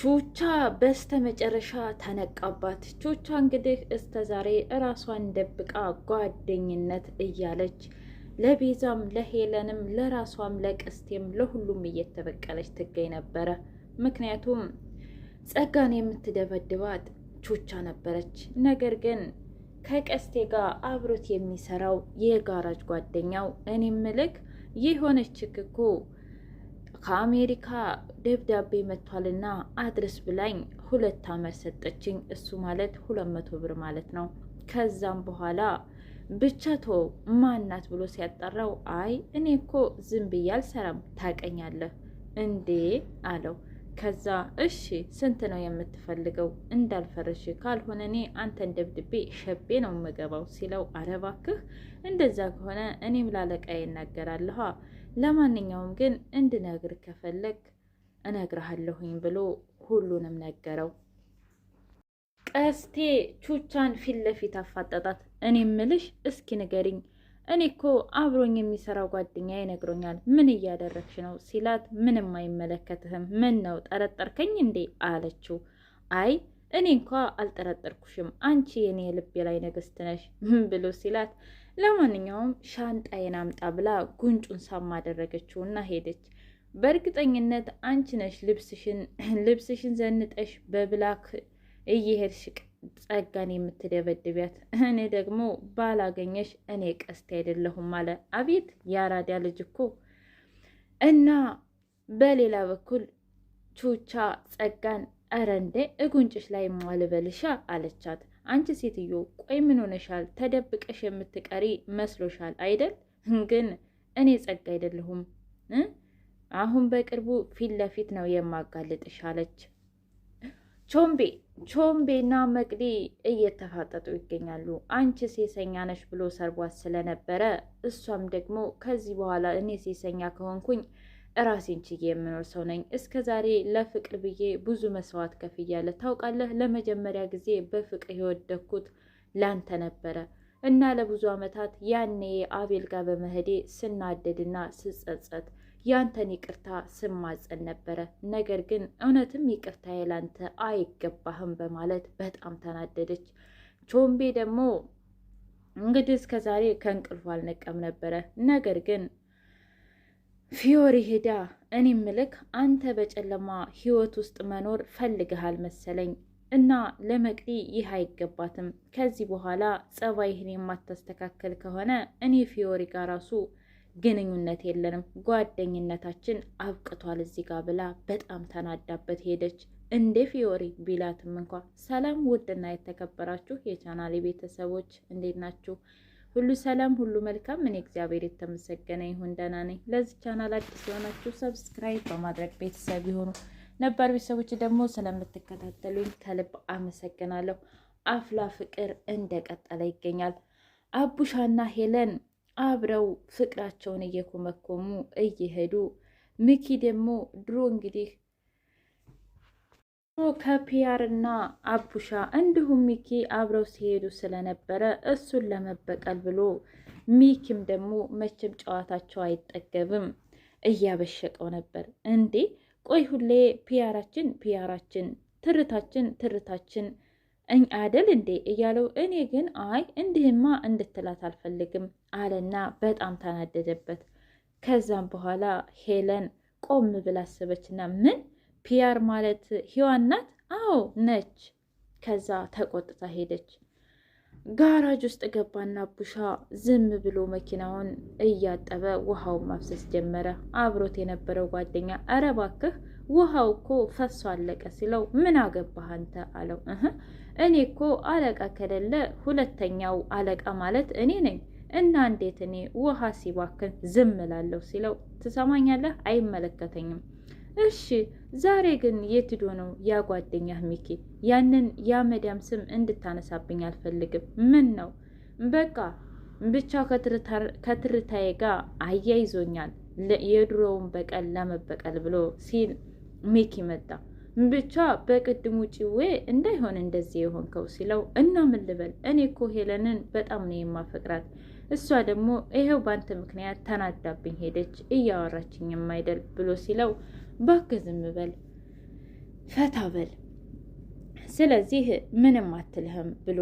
ቹቻ በስተመጨረሻ ተነቃባት። ቹቻ እንግዲህ እስከ ዛሬ እራሷን ደብቃ ጓደኝነት እያለች ለቤዛም ለሄለንም ለራሷም ለቅስቴም ለሁሉም እየተበቀለች ትገኝ ነበረ። ምክንያቱም ጸጋን የምትደበድባት ቹቻ ነበረች። ነገር ግን ከቀስቴ ጋር አብሮት የሚሰራው የጋራጅ ጓደኛው እኔ ምልክ የሆነች እኮ ከአሜሪካ ደብዳቤ መጥቷልና አድርስ ብላኝ 2 ዓመት ሰጠችኝ። እሱ ማለት 200 ብር ማለት ነው። ከዛም በኋላ ብቻቶ ማናት ብሎ ሲያጣራው አይ እኔ እኮ ዝም ብዬ አልሰራም ታቀኛለህ እንዴ አለው። ከዛ እሺ ስንት ነው የምትፈልገው? እንዳልፈርሽ ካልሆነ እኔ አንተን ደብድቤ ሸቤ ነው የምገባው ሲለው አረ እባክህ እንደዛ ከሆነ እኔም ላለቃዬ እናገራለሁ። ለማንኛውም ግን እንድነግር ከፈለግ እነግርሃለሁኝ ብሎ ሁሉንም ነገረው። ቀስቴ ቹቻን ፊት ለፊት አፋጠጣት። እኔ ምልሽ እስኪ ንገሪኝ፣ እኔ እኮ አብሮኝ የሚሰራው ጓደኛ ይነግሮኛል፣ ምን እያደረግሽ ነው ሲላት ምንም አይመለከትህም፣ ምን ነው ጠረጠርከኝ እንዴ አለችው። አይ እኔ እንኳ አልጠረጠርኩሽም፣ አንቺ የኔ ልቤ ላይ ንግስት ነሽ ብሎ ሲላት ለማንኛውም ሻንጣዬን አምጣ ብላ ጉንጩን ሳም አደረገችውና ሄደች። በእርግጠኝነት አንቺ ነሽ ልብስሽን ዘንጠሽ በብላክ እየሄድሽ ጸጋን የምትደበድቢያት፣ እኔ ደግሞ ባላገኘሽ እኔ ቀስቴ አይደለሁም አለ። አቤት ያራዳ ልጅ እኮ። እና በሌላ በኩል ቹቻ ጸጋን እረ እንዴ እጉንጭሽ ላይ ማልበልሻ አለቻት። አንቺ ሴትዮ ቆይ ምን ሆነሻል? ተደብቀሽ የምትቀሪ መስሎሻል አይደል? ግን እኔ ጸጋ አይደለሁም። አሁን በቅርቡ ፊት ለፊት ነው የማጋልጥሽ አለች። ቾምቤና መቅዲ እየተፋጠጡ ይገኛሉ። አንቺ ሴሰኛ ነሽ ብሎ ሰርቧት ስለነበረ እሷም ደግሞ ከዚህ በኋላ እኔ ሴሰኛ ከሆንኩኝ እራሴን ችዬ የምኖር ሰው ነኝ። እስከ ዛሬ ለፍቅር ብዬ ብዙ መስዋዕት ከፍያለሁ ታውቃለህ። ለመጀመሪያ ጊዜ በፍቅር የወደኩት ላንተ ነበረ እና ለብዙ ዓመታት ያኔ አቤል ጋር በመሄዴ ስናደድና ስጸጸት ያንተን ይቅርታ ስማጸን ነበረ። ነገር ግን እውነትም ይቅርታ ላንተ አይገባህም በማለት በጣም ተናደደች። ቾምቤ ደግሞ እንግዲህ እስከ ዛሬ ከእንቅልፉ አልነቀም ነበረ። ነገር ግን ፊዮሪ ሄዳ እኔ ምልክ አንተ በጨለማ ህይወት ውስጥ መኖር ፈልገሃል መሰለኝ እና ለመቅዲ ይህ አይገባትም። ከዚህ በኋላ ጸባይህን የማታስተካከል ከሆነ እኔ ፊዮሪ ጋር ራሱ ግንኙነት የለንም፣ ጓደኝነታችን አብቅቷል እዚህ ጋር ብላ በጣም ተናዳበት ሄደች። እንዴ ፊዮሪ ቢላትም እንኳ ሰላም ውድና የተከበራችሁ የቻናሌ ቤተሰቦች እንዴት ናችሁ? ሁሉ ሰላም፣ ሁሉ መልካም። እኔ እግዚአብሔር የተመሰገነ ይሁን ደህና ነኝ። ለዚህ ቻናል አዲስ የሆናችሁ ሰብስክራይብ በማድረግ ቤተሰብ ይሁኑ። ነባር ቤተሰቦች ደግሞ ስለምትከታተሉኝ ከልብ አመሰግናለሁ። አፍላ ፍቅር እንደቀጠለ ይገኛል። አቡሻና ሄለን አብረው ፍቅራቸውን እየኮመኮሙ እየሄዱ ሚኪ ደግሞ ድሮ እንግዲህ ከፒያርና አቡሻ እንዲሁም ሚኪ አብረው ሲሄዱ ስለነበረ እሱን ለመበቀል ብሎ ሚኪም ደግሞ መቼም ጨዋታቸው አይጠገብም እያበሸቀው ነበር። እንዴ ቆይ ሁሌ ፒያራችን ትርታችን አደል እንዴ እያለው እኔ ግን አይ እንዲህማ እንድትላት አልፈልግም አለና በጣም ተናደደበት። ከዛም በኋላ ሄለን ቆም ብላ አሰበችና ምን ፒያር ማለት ሂዋን ናት? አዎ ነች። ከዛ ተቆጥታ ሄደች። ጋራጅ ውስጥ ገባና ቡሻ ዝም ብሎ መኪናውን እያጠበ ውሃውን ማፍሰስ ጀመረ። አብሮት የነበረው ጓደኛ አረ እባክህ ውሃው እኮ ፈሶ አለቀ ሲለው ምን አገባህ አንተ አለው። እኔ እኮ አለቃ ከሌለ ሁለተኛው አለቃ ማለት እኔ ነኝ እና እንዴት እኔ ውሃ ሲባክን ዝም እላለሁ ሲለው ትሰማኛለህ? አይመለከተኝም። እሺ ዛሬ ግን የት ሄዶ ነው ያ ጓደኛህ ሚኪ? ያንን የመዳም ስም እንድታነሳብኝ አልፈልግም። ምን ነው በቃ ብቻ ከትርታዬ ጋር አያይዞኛል የድሮውን በቀል ለመበቀል ብሎ ሲል ሚኪ መጣ። ብቻ በቅድሙ ጭዌ እንዳይሆን እንደዚህ የሆንከው ሲለው እና ምን ልበል እኔ እኮ ሄለንን በጣም ነው የማፈቅራት፣ እሷ ደግሞ ይሄው ባንተ ምክንያት ተናዳብኝ ሄደች፣ እያወራችኝም አይደል ብሎ ሲለው እባክህ ዝም በል ፈታ በል፣ ስለዚህ ምንም አትልህም ብሎ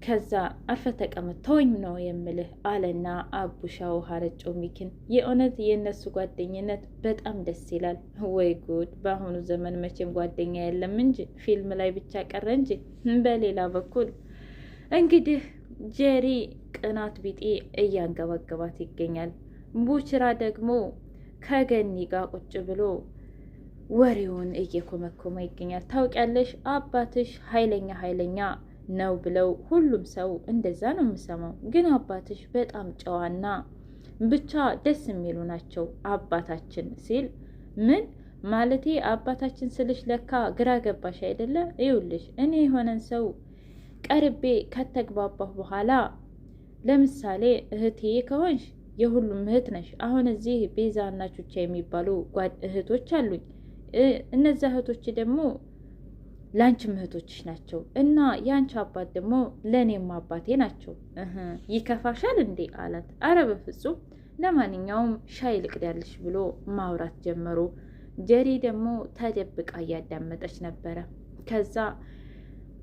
ከዛ አርፈ ተቀመጥ ተወኝ ነው የምልህ አለና አቡሻ ውሃ ረጨው ሚኪን። የእውነት የእነሱ ጓደኝነት በጣም ደስ ይላል። ወይ ጉድ! በአሁኑ ዘመን መቼም ጓደኛ የለም እንጂ ፊልም ላይ ብቻ ቀረ እንጂ። በሌላ በኩል እንግዲህ ጄሪ ቅናት ቢጤ እያንገባገባት ይገኛል። ቡችራ ደግሞ ከገኒ ጋር ቁጭ ብሎ ወሬውን እየኮመኮመ ይገኛል። ታውቂያለሽ አባትሽ ኃይለኛ ነው ብለው ሁሉም ሰው እንደዛ ነው የምሰማው፣ ግን አባትሽ በጣም ጨዋና ብቻ ደስ የሚሉ ናቸው አባታችን ሲል፣ ምን ማለቴ አባታችን ስልሽ ለካ ግራ ገባሽ አይደለ? ይኸውልሽ እኔ የሆነን ሰው ቀርቤ ከተግባባሁ በኋላ ለምሳሌ እህቴ ከሆንሽ የሁሉም እህት ነሽ። አሁን እዚህ ቤዛና ቹቻ የሚባሉ እህቶች አሉኝ። እነዚ እህቶች ደግሞ ለአንቺም እህቶችሽ ናቸው እና የአንቺ አባት ደግሞ ለእኔም አባቴ ናቸው። ይከፋሻል እንዴ አላት። አረ በፍጹም፣ ለማንኛውም ሻይ ልቅዳልሽ ብሎ ማውራት ጀመሩ። ጀሪ ደግሞ ተደብቃ እያዳመጠች ነበረ። ከዛ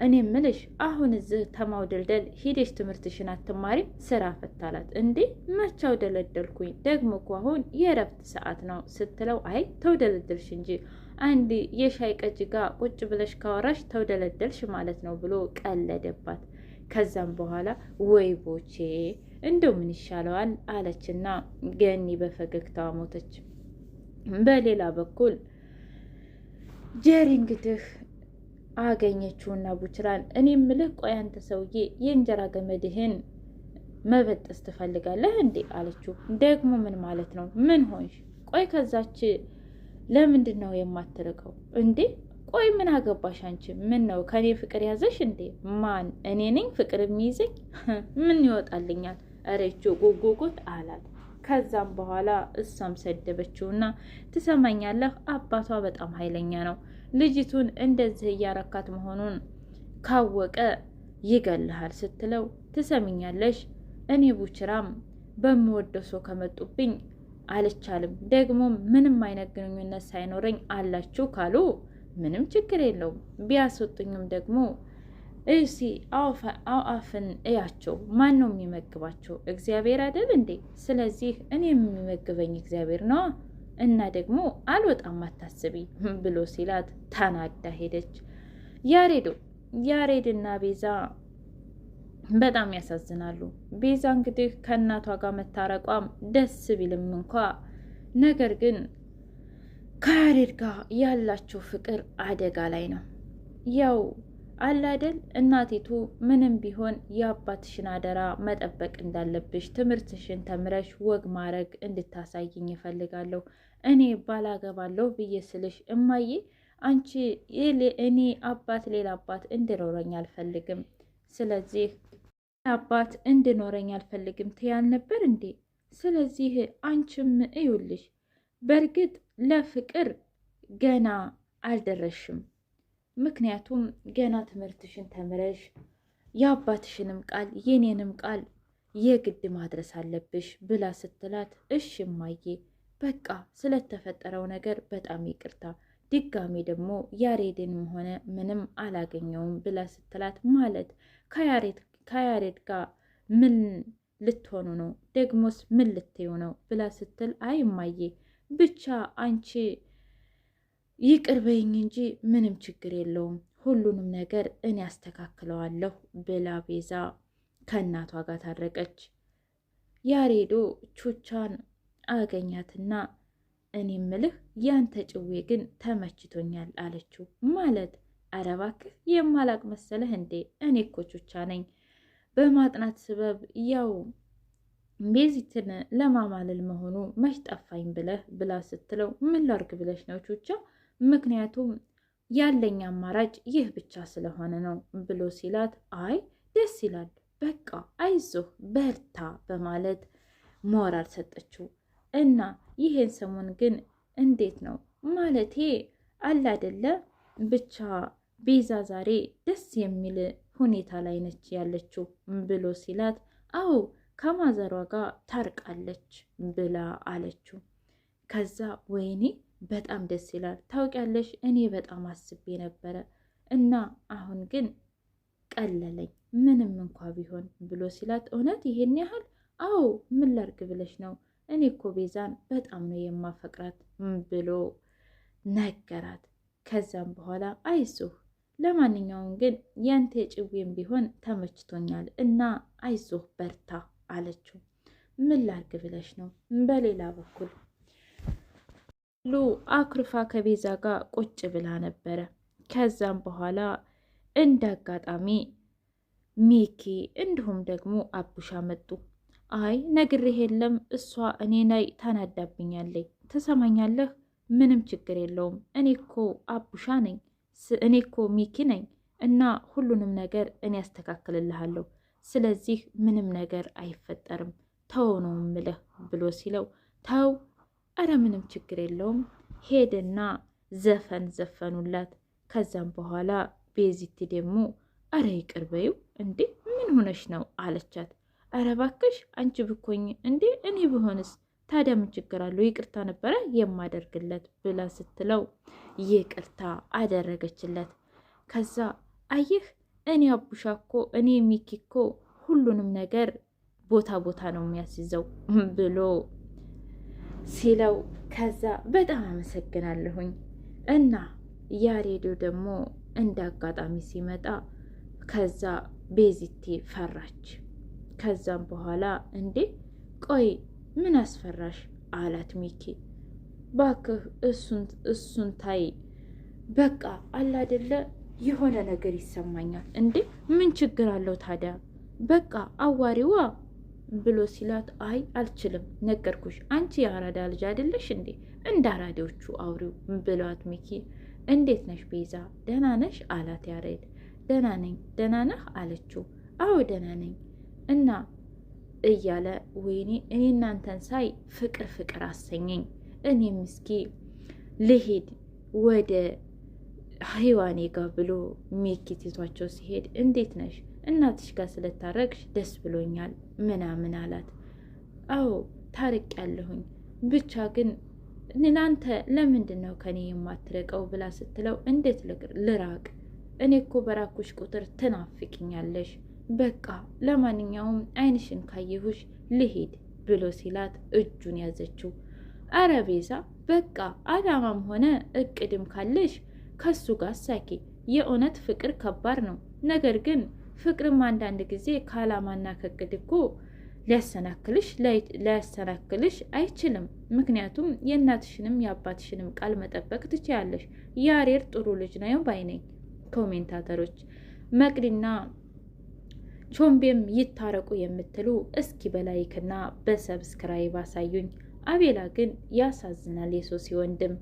እኔ ምልሽ አሁን እዚህ ተማውደልደል ሂደሽ ትምህርትሽን አትማሪም? ስራ ፈታላት። እንዴ መቻው ደለደልኩኝ፣ ደግሞ እኮ አሁን የእረፍት ሰዓት ነው ስትለው፣ አይ ተውደለደልሽ እንጂ አንድ የሻይ ቀጅ ጋር ቁጭ ብለሽ ካወራሽ ተውደለደልሽ ማለት ነው ብሎ ቀለደባት። ከዛም በኋላ ወይ ቦቼ እንደው ምን ይሻለዋል አለችና ገኒ በፈገግታ ሞተች። በሌላ በኩል ጀሪ እንግዲህ አገኘችውና ቡችራን፣ እኔ ምልህ ቆይ አንተ ሰውዬ የእንጀራ ገመድህን መበጠስ ትፈልጋለህ እንዴ አለችው። ደግሞ ምን ማለት ነው? ምን ሆንሽ? ቆይ ከዛች ለምንድን ነው የማትርቀው እንዴ? ቆይ ምን አገባሽ አንቺ? ምን ነው ከኔ ፍቅር ያዘሽ እንዴ? ማን እኔ ነኝ ፍቅር የሚይዘኝ? ምን ይወጣልኛል? እሬቹ ጉጉጉት አላት። ከዛም በኋላ እሷም ሰደበችውና ትሰማኛለህ፣ አባቷ በጣም ኃይለኛ ነው። ልጅቱን እንደዚህ እያረካት መሆኑን ካወቀ ይገልሃል ስትለው፣ ትሰሚኛለሽ እኔ ቡችራም በምወደው ሰው ከመጡብኝ አልቻልም። ደግሞ ምንም አይነት ግንኙነት ሳይኖረኝ አላችሁ ካሉ ምንም ችግር የለውም። ቢያስወጡኝም ደግሞ እሲ አዋፍን እያቸው። ማን ነው የሚመግባቸው? እግዚአብሔር አይደል እንዴ? ስለዚህ እኔ የሚመግበኝ እግዚአብሔር ነዋ። እና ደግሞ አልወጣም አታስቢ ብሎ ሲላት ታናዳ ሄደች። ያሬድና ቤዛ በጣም ያሳዝናሉ። ቤዛ እንግዲህ ከእናቷ ጋር መታረቋም ደስ ቢልም እንኳ ነገር ግን ከያሬድ ጋር ያላቸው ፍቅር አደጋ ላይ ነው። ያው አላደል እናቲቱ ምንም ቢሆን የአባትሽን አደራ መጠበቅ እንዳለብሽ፣ ትምህርትሽን ተምረሽ ወግ ማድረግ እንድታሳይኝ ይፈልጋለሁ። እኔ ባላገባለሁ ብዬ ስልሽ እማዬ አንቺ እኔ አባት ሌላ አባት እንድኖረኝ አልፈልግም። ስለዚህ አባት እንድኖረኝ አልፈልግም ትያል ነበር እንዴ? ስለዚህ አንቺም እዩልሽ፣ በእርግጥ ለፍቅር ገና አልደረሽም። ምክንያቱም ገና ትምህርትሽን ተምረሽ የአባትሽንም ቃል የኔንም ቃል የግድ ማድረስ አለብሽ ብላ ስትላት፣ እሺ እማዬ በቃ ስለተፈጠረው ነገር በጣም ይቅርታ፣ ድጋሜ ደግሞ ያሬድንም ሆነ ምንም አላገኘውም ብላ ስትላት፣ ማለት ከያሬድ ጋር ምን ልትሆኑ ነው? ደግሞስ ምን ልትዩ ነው ብላ ስትል፣ አይ እማዬ ብቻ አንቺ ይቅር በይኝ እንጂ ምንም ችግር የለውም፣ ሁሉንም ነገር እኔ አስተካክለዋለሁ ብላ ቤዛ ከእናቷ ጋር ታረቀች። ያሬዶ ቹቻን አገኛትና እኔ ምልህ ያንተ ጭዌ ግን ተመችቶኛል አለችው። ማለት ኧረ እባክህ የማላቅ መሰለህ እንዴ? እኔ እኮ ቹቻ ነኝ። በማጥናት ስበብ ያው ቤዚትን ለማማለል መሆኑ መች ጠፋኝ ብለህ ብላ ስትለው፣ ምን ላርግ ብለሽ ነው ቹቻ? ምክንያቱም ያለኝ አማራጭ ይህ ብቻ ስለሆነ ነው ብሎ ሲላት፣ አይ ደስ ይላል፣ በቃ አይዞህ በርታ በማለት ሞራል ሰጠችው። እና ይሄን ሰሞን ግን እንዴት ነው ማለቴ አላደለ ብቻ ቤዛ ዛሬ ደስ የሚል ሁኔታ ላይ ነች ያለችው ብሎ ሲላት፣ አዎ ከማዘሯ ጋር ታርቃለች ብላ አለችው። ከዛ ወይኔ በጣም ደስ ይላል። ታውቂያለሽ እኔ በጣም አስቤ ነበረ እና አሁን ግን ቀለለኝ ምንም እንኳ ቢሆን ብሎ ሲላት፣ እውነት ይሄን ያህል? አዎ ምን ላርግ ብለሽ ነው? እኔ እኮ ቤዛን በጣም ነው የማፈቅራት ብሎ ነገራት። ከዛም በኋላ አይዞህ፣ ለማንኛውም ግን ያንተ ጭዌም ቢሆን ተመችቶኛል እና አይዞህ በርታ አለችው። ምን ላርግ ብለሽ ነው? በሌላ በኩል ሉ አኩርፋ ከቤዛ ጋር ቁጭ ብላ ነበረ። ከዛም በኋላ እንደ አጋጣሚ ሚኪ እንዲሁም ደግሞ አቡሻ መጡ። አይ ነግሬህ የለም እሷ እኔ ላይ ታናዳብኛለች። ትሰማኛለህ? ምንም ችግር የለውም። እኔ እኮ አቡሻ ነኝ፣ እኔ እኮ ሚኪ ነኝ እና ሁሉንም ነገር እኔ ያስተካክልልሃለሁ። ስለዚህ ምንም ነገር አይፈጠርም፣ ተው ነው ምልህ ብሎ ሲለው፣ ተው፣ እረ ምንም ችግር የለውም። ሄደና ዘፈን ዘፈኑላት። ከዛም በኋላ ቤዚቲ ደግሞ አረ ይቅር በይው እንዴ ምን ሆነሽ ነው አለቻት። አረ እባክሽ አንቺ ብኮኝ እንዴ እኔ ብሆንስ ታዲያ ምን ችግር አለው? ይቅርታ ነበረ የማደርግለት ብላ ስትለው ይቅርታ አደረገችለት። ከዛ አየህ እኔ አቡሻ እኮ እኔ ሚኪ እኮ ሁሉንም ነገር ቦታ ቦታ ነው የሚያስይዘው ብሎ ሲለው፣ ከዛ በጣም አመሰግናለሁኝ እና ያሬዶ ደግሞ እንደ አጋጣሚ ሲመጣ ከዛ ቤዚቴ ፈራች። ከዛም በኋላ እንዴ ቆይ ምን አስፈራሽ አላት ሚኪ። ባክህ እሱን ታይ፣ በቃ አላደለ የሆነ ነገር ይሰማኛል። እንዴ ምን ችግር አለው ታዲያ? በቃ አዋሪዋ ብሎ ሲላት፣ አይ አልችልም፣ ነገርኩሽ አንቺ የአራዳ ልጅ አይደለሽ እንዴ? እንደ አራዳዎቹ አውሪው ብሏት ሚኪ። እንዴት ነሽ ቤዛ ደህና ነሽ አላት ያሬድ። ደህና ነኝ። ደህና ነህ አለችው። አዎ ደህና ነኝ እና እያለ ወይኔ እኔ እናንተን ሳይ ፍቅር ፍቅር አሰኘኝ። እኔም እስኪ ልሄድ ወደ ህይዋኔ ጋር ብሎ ሚኪ ትቷቸው ሲሄድ፣ እንዴት ነሽ እናትሽ ጋር ስለታረቅሽ ደስ ብሎኛል ምናምን አላት። አዎ ታርቅ ያለሁኝ ብቻ ግን እናንተ ለምንድን ነው ከኔ የማትርቀው ብላ ስትለው፣ እንዴት ልራቅ? እኔ እኮ በራኩሽ ቁጥር ትናፍቅኛለሽ። በቃ ለማንኛውም አይንሽን ካየሁሽ ልሄድ ብሎ ሲላት እጁን ያዘችው። አረ ቤዛ በቃ አላማም ሆነ እቅድም ካለሽ ከሱ ጋር ሳኪ። የእውነት ፍቅር ከባድ ነው። ነገር ግን ፍቅርም አንዳንድ ጊዜ ከአላማና ከእቅድ እኮ ሊያሰናክልሽ አይችልም። ምክንያቱም የእናትሽንም የአባትሽንም ቃል መጠበቅ ትችያለሽ። ያሬድ ጥሩ ልጅ ነው ባይነኝ። ኮሜንታተሮች መቅዲና ቾምቤም ይታረቁ የምትሉ እስኪ በላይክና በሰብስክራይብ አሳዩኝ። አቤላ ግን ያሳዝናል የሶሲ ወንድም።